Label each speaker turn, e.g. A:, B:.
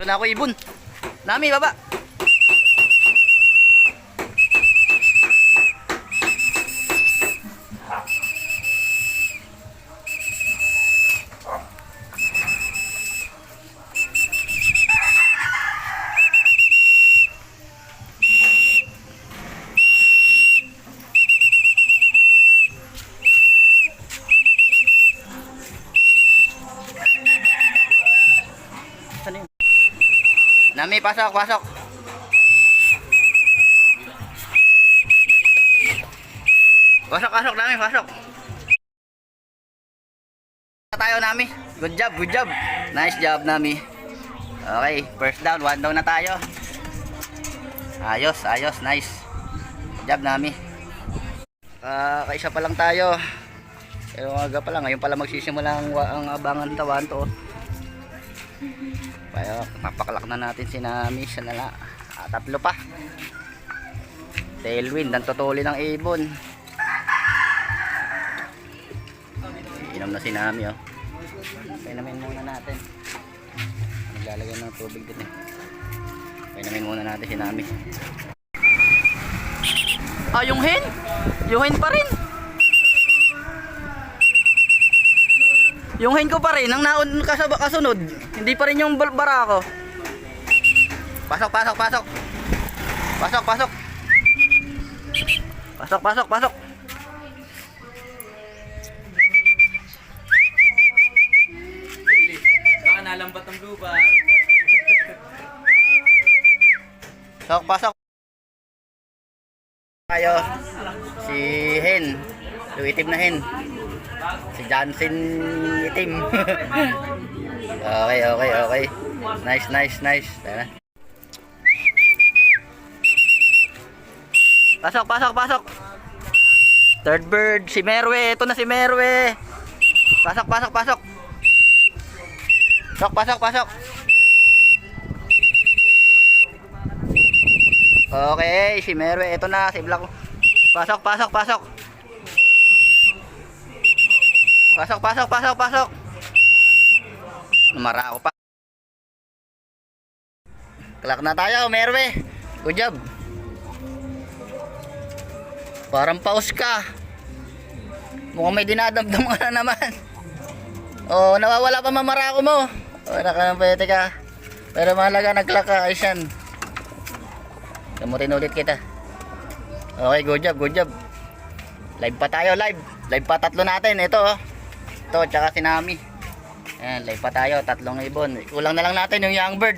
A: Na ako ibon. Nami, baba. Saan yun? Nami, pasok, pasok. Pasok, pasok, Nami, pasok. Tayo, Nami. Good job, good job. Nice job, Nami. Okay, first down, 1 down na tayo. Ayos, ayos, nice. Good job, Nami. Kaisa pa lang tayo. Pero aga pa lang, ngayon pala magsisimula ang abangan tawan to. Kaya napakalak na natin si Nami. Siya na lang. Tatlo pa. Tailwind. Ang tutuli ng ibon. Inom na si Nami, oh. Painamin muna natin. Naglalagay ng tubig din, eh. Painamin muna natin si Nami. Yung hen? Yung hen pa rin. Yung hen ko pa rin, ang naon kasunod. Hindi pa rin yung barako. Pasok, pasok, pasok. Pasok, pasok. Pasok, pasok, pasok.
B: Baka nalambat ng blue bar.
A: Pasok, pasok. Kayo, si hen. Yung itim na hen. Si Johnson itim. Okay, okay, okay. Nice, nice, nice. Tara. Pasok, pasok, pasok. Third bird, si Merwe. Ito na si Merwe. Pasok, pasok, pasok. Pasok, pasok, pasok. Okay, si Merwe. Ito na, si Black. Pasok, pasok, pasok. Pasok, pasok, pasok, pasok. Marako pa. Kalak na tayo, Merwe. Good job. Parang paus ka. Mukhang may dinadamdam ka na naman. Oh, nawawala pa mamarako mo. Oh, nakanampete ka. Pero mahalaga nagklak ka, Aishan. Kamutin ulit kita. Okay, good job, good job. Live pa tayo, live. Live pa tatlo natin. Ito, oh. Ito, tsaka si Nami. Ayan, live pa tayo, tatlong ibon. Kulang na lang natin yung young bird.